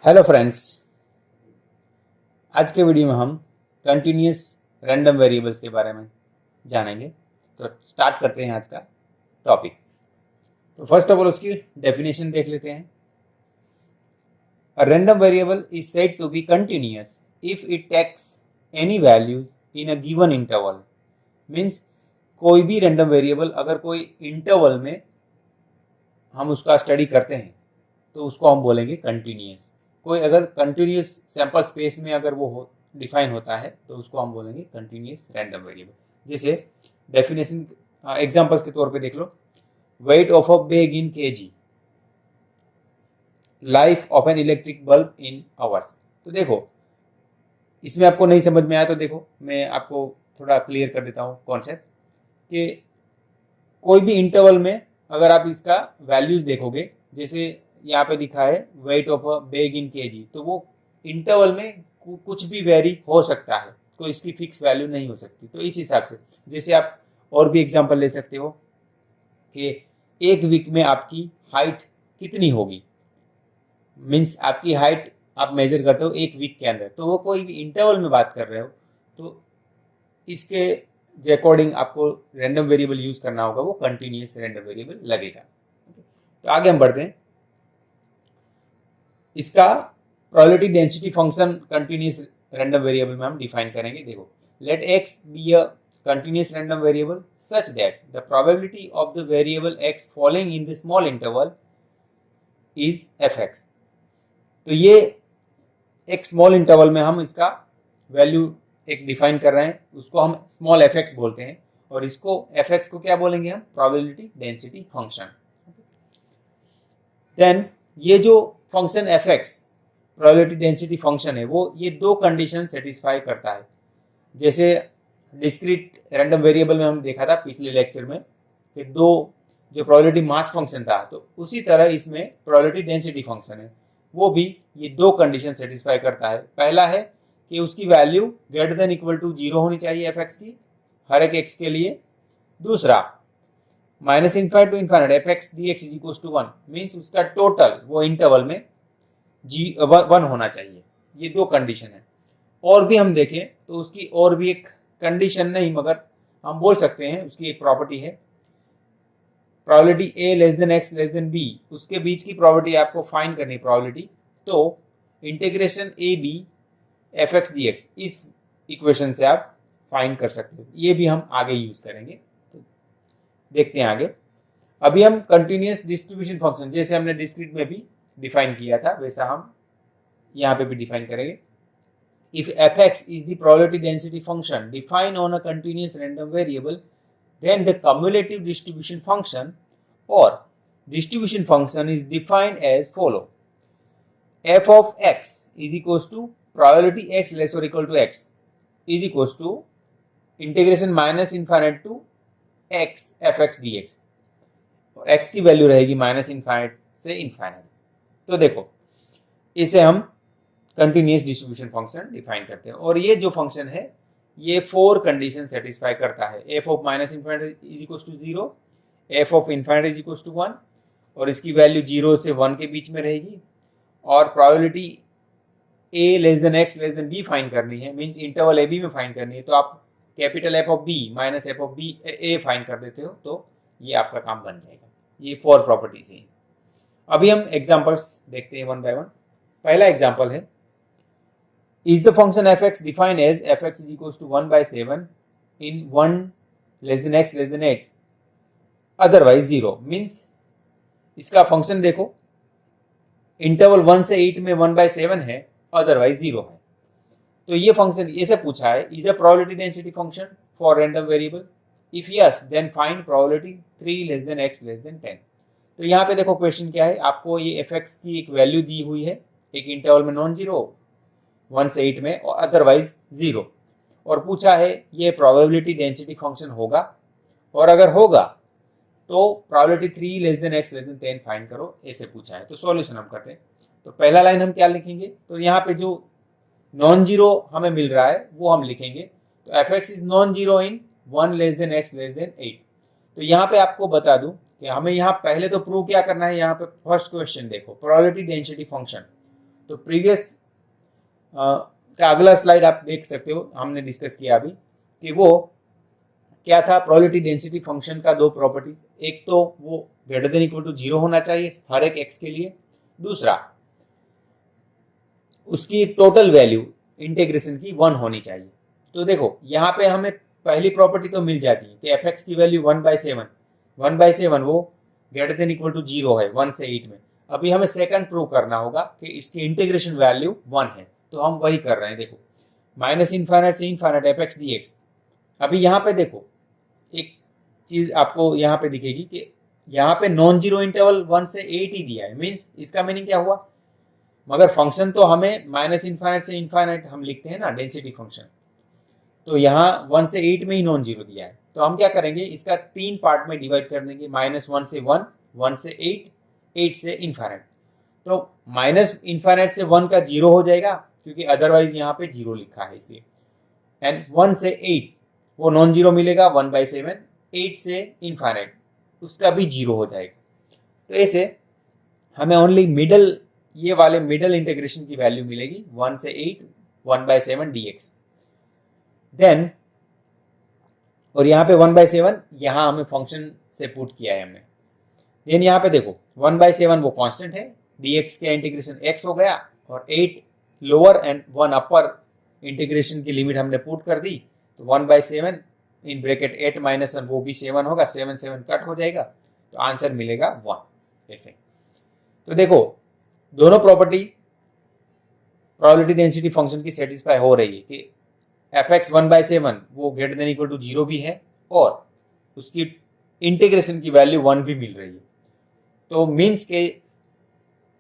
Hello friends, आज के video में हम कंटिन्यूस रैंडम वेरिएबल्स के बारे में जानेंगे। तो स्टार्ट करते हैं आज का टॉपिक। तो फर्स्ट ऑफ ऑल उसकी डेफिनेशन देख लेते हैं। A random variable is said to be continuous if it takes any values in a given interval. Means कोई भी रैंडम वेरिएबल अगर कोई इंटरवल में हम उसका स्टडी करते हैं तो उसको हम बोलेंगे कंटिन्यूअस। कोई अगर कंटिन्यूस सैंपल स्पेस में अगर वो डिफाइन होता है तो उसको हम बोलेंगे कंटिन्यूस रैंडम वेरिएबल। जैसे डेफिनेशन एग्जांपल्स के तौर पे देख लो। Weight of a bag in KG, life of an electric bulb in hours. तो देखो, इसमें आपको नहीं समझ में आया तो देखो मैं आपको थोड़ा क्लियर कर देता हूँ कॉन्सेप्ट कि कोई भी इंटरवल में अगर आप इसका वैल्यूज देखोगे, जैसे यहाँ पे लिखा है wait of a bag in KG, तो वो इंटरवल में कुछ भी वेरी हो सकता है, कोई इसकी फिक्स वैल्यू नहीं हो सकती। तो इस हिसाब से जैसे आप और भी एग्जांपल ले सकते हो कि एक वीक में आपकी हाइट कितनी होगी। मीन्स आपकी हाइट आप मेजर करते हो एक वीक के अंदर, तो वो कोई भी इंटरवल में बात कर रहे हो तो इसके अकॉर्डिंग आपको रैंडम वेरिएबल यूज करना होगा, वो कंटिन्यूस रैंडम वेरिएबल लगेगा। तो आगे हम बढ़ते हैं। इसका probability density function continuous random variable में हम डिफाइन करेंगे। देखो, let X be a continuous random variable such that the probability of the variable x falling in the small interval is fx। तो ये एक स्मॉल इंटरवल में हम इसका वैल्यू एक डिफाइन कर रहे हैं, उसको हम स्मॉल एफ एक्स बोलते हैं, और इसको एफ एक्स को क्या बोलेंगे हम, प्रोबेबिलिटी डेंसिटी फंक्शन। देन ये जो function F x probability density function है वो ये दो कंडीशन सेटिस्फाई करता है। जैसे डिस्क्रीट रैंडम वेरिएबल में हम देखा था पिछले लेक्चर में कि दो जो प्रोबेबिलिटी मास फंक्शन था, तो उसी तरह इसमें प्रोबेबिलिटी डेंसिटी फंक्शन है, वो भी ये दो कंडीशन सेटिस्फाई करता है। पहला है कि उसकी value greater than equal to 0 होनी चाहिए एफ एक्स की, हर एक एक्स के लिए। दूसरा, minus infinite to infinite F X D X is equal to 1, means उसका टोटल वो इंटरवल में वन होना चाहिए। ये दो कंडीशन है। और भी हम देखें तो उसकी और भी एक कंडीशन नहीं मगर हम बोल सकते हैं उसकी एक प्रॉपर्टी है, probability A less than X less than B, उसके बीच की प्रॉपर्टी आपको फाइंड करनी प्रॉबिलिटी। तो integration A B F X D X, इस इक्वेशन से आप फाइंड कर सकते हो। ये भी हम आगे यूज करेंगे, तो देखते हैं आगे। अभी हम कंटिन्यूस डिस्ट्रीब्यूशन फंक्शन जैसे हमने डिस्क्रीट में भी डिफाइन किया था वैसा हम यहाँ पे भी डिफाइन करेंगे। If fx is the probability density function defined on a continuous random variable, then the cumulative distribution function or distribution function is defined as follow: f of x is equals to probability x less or equal to x is equals to integration minus infinite to x fx dx, और x की value रहेगी minus infinite से infinite. तो देखो, इसे हम continuous distribution function define करते हैं, और ये जो फंक्शन है ये फोर कंडीशन सेटिस्फाई करता है। F of minus infinite is equal to 0, F of infinite is equal to 1, और इसकी वैल्यू 0 से 1 के बीच में रहेगी, और probability A less than X less than B find करनी है, मीन्स इंटरवल ए बी में फाइंड करनी है। तो आप capital F of B minus F of B A find कर देते हो, तो ये आपका काम बन जाएगा। ये फोर प्रॉपर्टीज हैं। अभी हम एग्जाम्पल्स देखते हैं वन बाय वन। पहला एग्जाम्पल है, is the function fx defined as fx is equals to 1 by 7 in 1 less than x less than 8 otherwise 0। Means इसका फंक्शन देखो, इंटरवल 1 से 8 में 1 by 7 है, अदरवाइज 0 है। तो ये फंक्शन ऐसे पूछा है, is a probability density function for random variable, if yes then find probability 3 less than x less than 10। तो यहाँ पे देखो क्वेश्चन क्या है, आपको ये fx की एक वैल्यू दी हुई है एक इंटरवल में नॉन जीरो 1 से 8 में, और अदरवाइज 0, और पूछा है ये प्रोबेबिलिटी डेंसिटी फंक्शन होगा, और अगर होगा तो probability 3 less than x less than 10 find करो, ऐसे पूछा है। तो सॉल्यूशन हम करते हैं। तो पहला लाइन हम क्या लिखेंगे, तो यहाँ पे जो नॉन जीरो हमें मिल रहा है वो हम लिखेंगे। तो F x is non zero in 1 less than x less then 8। तो यहाँ पे आपको बता दूं कि हमें यहाँ पहले तो प्रूव क्या करना है। यहाँ पे फर्स्ट क्वेश्चन देखो, प्रोबेबिलिटी डेंसिटी फंक्शन, तो प्रीवियस का अगला स्लाइड आप देख सकते हो, हमने डिस्कस किया अभी कि वो क्या था, प्रोबेबिलिटी डेंसिटी फंक्शन का दो प्रॉपर्टीज, एक तो वो ग्रेटर देन इक्वल टू 0 होना चाहिए हर एक x के लिए, दूसरा उसकी टोटल वैल्यू इंटीग्रेशन की 1 होनी चाहिए। तो देखो यहाँ पे हमें पहली प्रॉपर्टी तो मिल जाती है कि एफ की वैल्यू 1/7 वो ग्रेटर देन इक्वल टू 0 है 1 से 8 में। अभी हमें सेकंड प्रूव करना होगा कि इसकी इंटीग्रेशन वैल्यू 1 है, तो हम वही कर रहे हैं। देखो -∞ से इन्फाइनाइट एफ dx। अभी यहाँ पे देखो एक चीज आपको यहाँ पे दिखेगी कि यहाँ पे नॉन जीरो इंटरवल 1 से 8 ही दिया है, मीन्स इसका मीनिंग क्या हुआ, मगर फंक्शन तो हमें -∞ से इन्फाइनाइट हम लिखते हैं ना डेंसिटी फंक्शन, तो यहाँ 1 से 8 में ही नॉन जीरो दिया है। तो हम क्या करेंगे, इसका 3 पार्ट में डिवाइड कर देंगे, -1 से 1, 1 से 8, 8 से इन्फाइनाइट। तो -∞ से 1 का 0 हो जाएगा क्योंकि अदरवाइज यहाँ पे 0 लिखा है इसलिए, एंड 1 से 8 वो नॉन जीरो मिलेगा 1/7, 8 से इन्फाइनाइट उसका भी 0 हो जाएगा। तो ऐसे हमें ओनली मिडल, ये वाले मिडल इंटीग्रेशन की वैल्यू मिलेगी 1 से 8 1/7 dx। देन और यहाँ पे 1/7 यहाँ हमें फंक्शन से पुट किया है हमने। देन यहाँ पे देखो 1/7 वो कांस्टेंट है, dx का इंटीग्रेशन x हो गया, और 8 लोअर एंड 1 अपर इंटीग्रेशन की लिमिट हमने पुट कर दी, तो 1/7 इन ब्रैकेट 8 - 1 वो भी 7 होगा, 7 7 कट हो जाएगा, तो आंसर मिलेगा 1 ऐसे। तो देखो दोनों प्रॉपर्टी प्रोबेबिलिटी डेंसिटी फंक्शन की सेटिस्फाई हो रही है कि fx 1/7 वो ग्रेटर देन इक्वल टू 0 भी है और उसकी इंटीग्रेशन की वैल्यू 1 भी मिल रही है। तो मीन्स के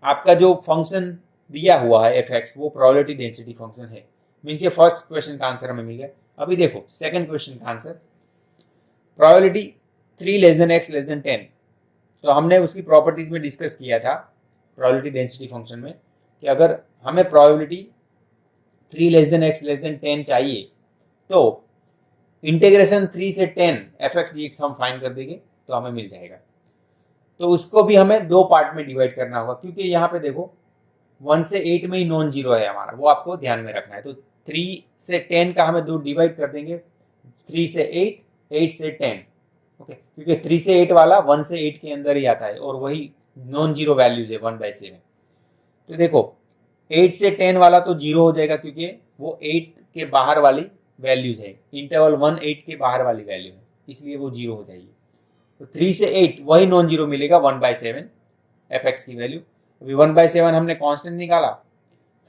आपका जो फंक्शन दिया हुआ है fx वो प्रोबेबिलिटी डेंसिटी फंक्शन है। मीन्स ये फर्स्ट क्वेश्चन का आंसर हमें मिल गया। अभी देखो सेकंड क्वेश्चन का आंसर, प्रोबेबिलिटी 3 x 10। तो हमने उसकी प्रॉपर्टीज में डिस्कस किया था प्रोबेबिलिटी डेंसिटी फंक्शन में कि अगर हमें प्रोबेबिलिटी 3 x 10 चाहिए तो इंटीग्रेशन 3 से 10 fx dx हम फाइंड कर देंगे तो हमें मिल जाएगा। तो उसको भी हमें दो पार्ट में डिवाइड करना होगा क्योंकि यहाँ पे देखो 1 से 8 में ही नॉन जीरो है हमारा, वो आपको ध्यान में रखना है। तो 3 से 10 का हमें दो डिवाइड कर देंगे, 3 से 8, 8 से 10, ओके, क्योंकि 3 से 8 वाला 1 से 8 के अंदर ही आता है और वही नॉन जीरो वैल्यूज है 1/7। तो देखो 8 से 10 वाला तो 0 हो जाएगा क्योंकि वो 8 के बाहर वाली वैल्यूज है, इंटरवल 1 8 के बाहर वाली वैल्यू है, इसलिए वो 0 हो जाएगी। तो 3 से 8 वही नॉन जीरो मिलेगा 1/7 fx की वैल्यू। अभी 1/7 हमने कांस्टेंट निकाला,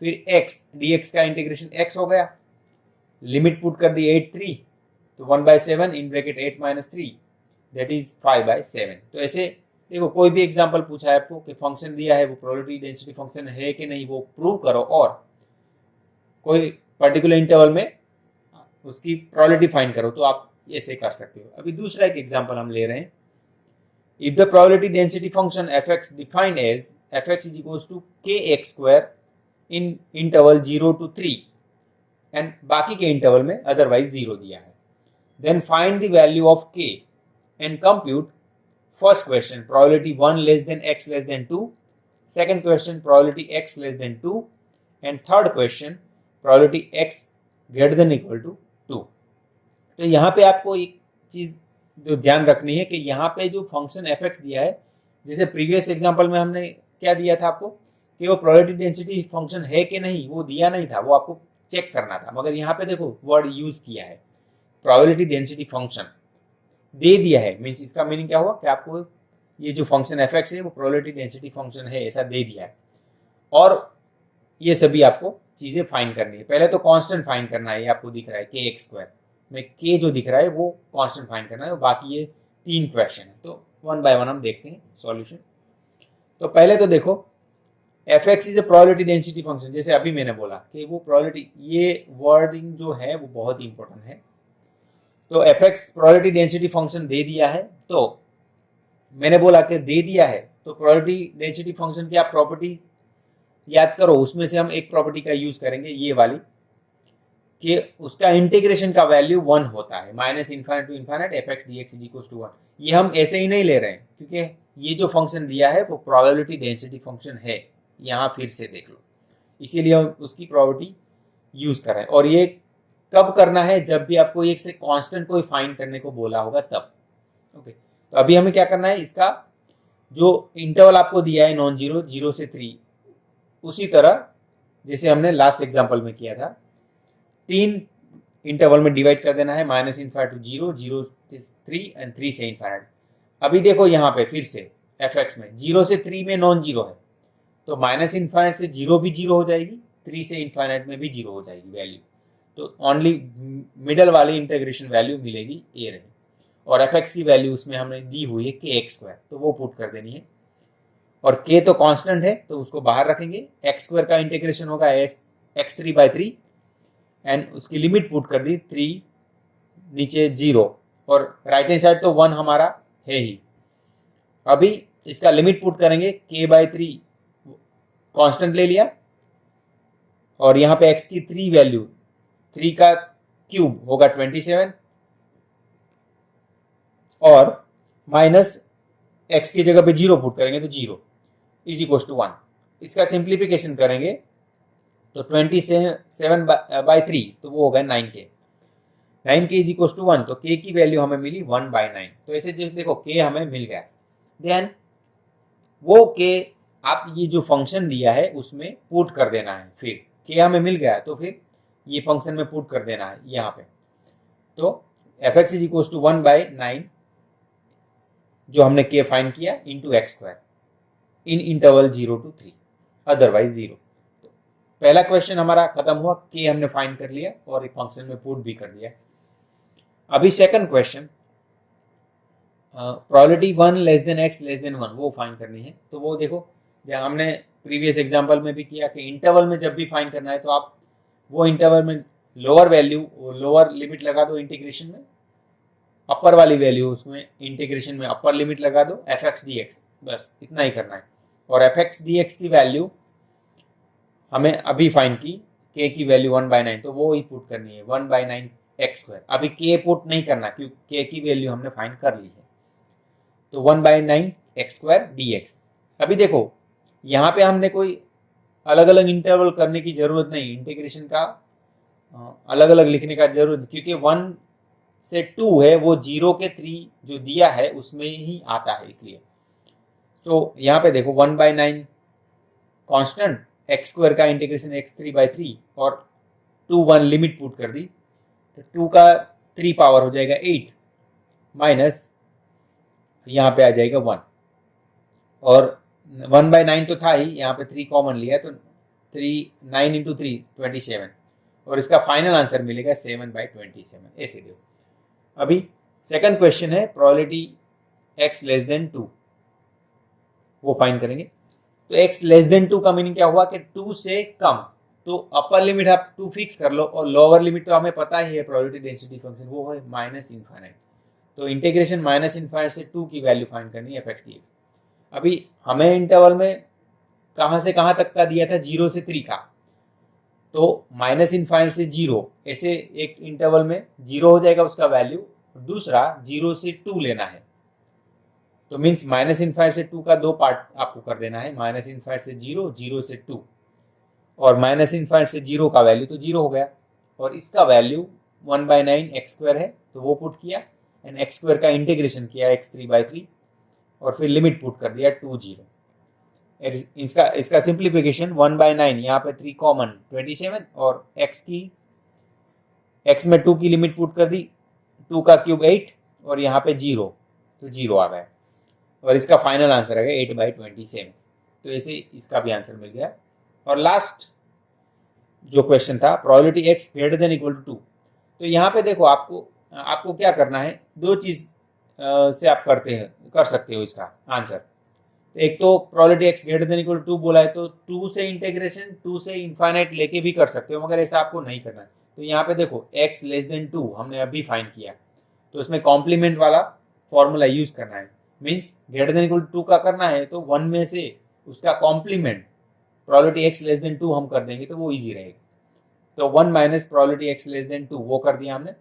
फिर x dx का इंटीग्रेशन x हो गया, लिमिट पुट कर दी 8 3, तो 1/7 इन ब्रैकेट 8 - 3 दैट इज 5/7। तो ऐसे देखो कोई भी एग्जांपल पूछा है आपको कि फंक्शन दिया है वो प्रोबेबिलिटी डेंसिटी फंक्शन है कि नहीं, वो प्रूव करो और कोई पर्टिकुलर इंटरवल में उसकी प्रोबेबिलिटी फाइंड करो, तो आप ऐसे कर सकते हो। अभी दूसरा एक एग्जांपल हम ले रहे हैं, if the probability density function fx defined as fx is equals to kx square in interval 0 to 3 and बाकी के इंटरवल में अदरवाइज 0 दिया है, then find the value of k and compute first question probability 1 less than x less than 2, second question probability x less than 2 and third question probability x greater than equal to 2। तो यहाँ पे आपको एक चीज जो ध्यान रखनी है कि यहाँ पे जो फंक्शन fx दिया है, जैसे प्रीवियस एग्जांपल में हमने क्या दिया था आपको कि वो प्रोबेबिलिटी डेंसिटी फंक्शन है कि नहीं, वो दिया नहीं था, वो आपको चेक करना था। मगर यहाँ पे देखो वर्ड यूज किया है प्रोबेबिलिटी डेंसिटी फंक्शन दे दिया है, मीन्स इसका मीनिंग क्या हुआ कि आपको ये जो फंक्शन fx है वो प्रोबेबिलिटी डेंसिटी फंक्शन है ऐसा दे दिया है, और ये सभी आपको चीजें फाइंड करनी है। पहले तो कांस्टेंट फाइंड करना है, ये आपको दिख रहा है kx स्क्वायर में k जो दिख रहा है वो कांस्टेंट फाइंड करना है, बाकी ये 3 क्वेश्चन है। तो 1 बाय 1 हम देखते हैं सॉल्यूशन। तो पहले तो देखो fx is a probability density function, जैसे अभी मैंने बोला कि वो प्रोबेबिलिटी, ये वर्डिंग जो है वो बहुत इंपॉर्टेंट है। तो fx प्रोबेबिलिटी डेंसिटी फंक्शन दे दिया है, तो मैंने बोला कि दे दिया है तो प्रोबेबिलिटी डेंसिटी फंक्शन की आप प्रॉपर्टी याद करो, उसमें से हम एक प्रॉपर्टी का यूज करेंगे ये वाली कि उसका इंटीग्रेशन का वैल्यू 1 होता है, -∞ to ∞ fx dx is equal to 1। ये हम ऐसे ही नहीं ले रहे हैं क्योंकि ये जो फंक्शन दिया है वो प्रोबेबिलिटी डेंसिटी फंक्शन है। यहाँ फिर से देख लो इसीलिए हम उसकी प्रॉपर्टी यूज कर रहे हैं। और ये कब करना है, जब भी आपको एक से कांस्टेंट कोई फाइंड करने को बोला होगा तब। ओके, तो अभी हमें क्या करना है, इसका जो इंटरवल आपको दिया है नॉन जीरो, 0 से 3, उसी तरह जैसे हमने लास्ट एग्जांपल में किया था, 3 इंटरवल में डिवाइड कर देना है, -∞ to 0, 0 से 3 एंड 3 से ∞। अभी देखो यहाँ पे फिर से fx में 0 से 3 में नॉन जीरो है, तो -∞ से 0 भी 0 हो जाएगी, 3 से ∞ में भी 0 हो जाएगी वैल्यू। तो ओनली मिडल वाली इंटीग्रेशन वैल्यू मिलेगी ए रही, और fx की वैल्यू उसमें हमने दी हुई है kx², तो वो पुट कर देनी है। और k तो कांस्टेंट है तो उसको बाहर रखेंगे, x² का इंटीग्रेशन होगा x3/3 एंड उसकी लिमिट पुट कर दी 3, नीचे 0, और राइट हैंड साइड तो 1 हमारा है ही। अभी इसका लिमिट पुट करेंगे, k/3 कांस्टेंट ले लिया, और यहाँ पे x की 3 वैल्यू, 3 का क्यूब होगा 27, और माइनस x की जगह पे 0 पुट करेंगे तो 0 इज इक्वल टू 1। इसका सिंप्लीफिकेशन करेंगे तो 27/3 तो वो होगा 9k, 9k is equal to 1, तो k की वैल्यू हमें मिली 1/9। तो ऐसे देखो k हमें मिल गया, देन वो k आप ये जो फंक्शन दिया है उसमें पुट कर देना है। फिर k हमें मिल गया तो फिर ये फंक्शन में पुट कर देना है यहाँ पे। तो fx इज इक्वल टू 1/9 जो हमने k फाइंड किया into x² in interval 0 to 3, otherwise 0। तो पहला क्वेश्चन हमारा खत्म हुआ, k हमने फाइंड कर लिया और एक फंक्शन में पुट भी कर दिया। अभी सेकंड क्वेश्चन, प्रोबेबिलिटी 1 < x < 1 वो फाइंड करनी है। तो वो देखो, जहाँ हमने प्रीवियस एग्जांपल में भी किया कि इंटरवल में जब भी फाइंड करना है तो आप वो इंटरवल में लोअर वैल्यू, लोअर लिमिट लगा दो इंटीग्रेशन में, अपर वाली वैल्यू उसमें इंटीग्रेशन में अपर लिमिट लगा दो fx dx, बस इतना ही करना है। और fx dx की वैल्यू हमें अभी फाइंड की, k की वैल्यू 1/9, तो वो ही पुट करनी है 1/9 x²। अभी k पुट नहीं करना क्योंकि k की वैल्यू हमने फाइंड कर ली है, तो 1/9 x² dx। अभी देखो यहाँ पे हमने कोई अलग अलग इंटरवल करने की जरूरत नहीं, इंटीग्रेशन का अलग अलग लिखने का जरूरत, क्योंकि 1 से 2 है वो 0 के 3 जो दिया है उसमें ही आता है, इसलिए। सो यहाँ पे देखो 1/9 कांस्टेंट, x² का इंटीग्रेशन x3/3 और 2 1 लिमिट पुट कर दी, तो 2 का 3 पावर हो जाएगा 8 माइनस यहाँ पे आ जाएगा 1, और 1/9 तो था ही, यहाँ पे 3 कॉमन लिया तो 9 × 3 27, और इसका फाइनल आंसर मिलेगा 7/27, ऐसे दो। अभी सेकंड क्वेश्चन है प्रोबेबिलिटी x < 2, वो फाइंड करेंगे। तो x < 2 का मीनिंग क्या हुआ कि 2 से कम, तो अपर लिमिट आप 2 फिक्स कर लो, और लोअर लिमिट तो हमें पता ही है प्रोबेबिलिटी डेंसिटी फंक्शन, वो है -∞। तो इंटीग्रेशन -∞ से 2 की वैल्यू फाइंड करनी है fx dx। अभी हमें इंटरवल में कहाँ से कहाँ तक का दिया था, 0 से 3 का, तो -∞ से 0, ऐसे एक इंटरवल में 0 हो जाएगा उसका वैल्यू, दूसरा 0 से 2 लेना है, तो मीन्स -∞ से 2 का 2 पार्ट आपको कर देना है, -∞ से 0, 0 से 2, और -∞ से 0 का वैल्यू तो 0 हो गया, और इसका वैल्यू 1/9 x² है, तो वो पुट किया, एंड x² का इंटीग्रेशन किया x3/3, और फिर लिमिट पुट कर दिया 2 0। इसका सिंप्लीफिकेशन 1/9, यहाँ पे 3 कॉमन 27, और x में 2 की लिमिट पुट कर दी, 2 का क्यूब 8, और यहाँ पे 0, तो 0 आ गया, और इसका फाइनल आंसर आ गया 8/27। तो ऐसे इसका भी आंसर मिल गया। और लास्ट जो क्वेश्चन था प्रोबेबिलिटी x > 2, तो यहाँ पे देखो आपको क्या करना है, दो चीज से आप कर सकते हो इसका आंसर। एक तो प्रोबेबिलिटी x < 2 बोला है, तो 2 से इंटीग्रेशन 2 से इनफाइनाइट लेके भी कर सकते हो, मगर ऐसा आपको नहीं करना है। तो यहाँ पे देखो x < 2 हमने अभी फाइंड किया, तो इसमें कॉम्प्लीमेंट वाला फॉर्मूला यूज करना है, मीन्स > 2 का करना है तो 1 में से उसका कॉम्प्लीमेंट प्रोबेबिलिटी x < 2 हम कर देंगे, तो वो इजी रहेगा। तो 1 माइनस प्रोबेबिलिटी x < 2 वो कर दिया हमने,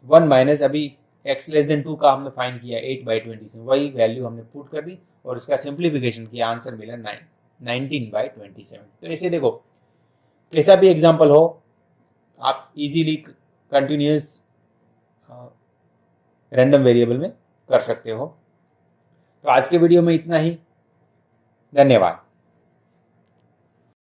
1 माइनस अभी x < 2 का हमने फाइंड किया 8/27, वही वैल्यू हमने पुट कर दी, और इसका सिंप्लीफिकेशन किया, आंसर मिला 9। 19/27। तो ऐसे देखो कैसा भी एग्जाम्पल हो आप इजीली कंटिन्यूस रैंडम वेरिएबल में कर सकते हो। तो आज के वीडियो में इतना ही, धन्यवाद।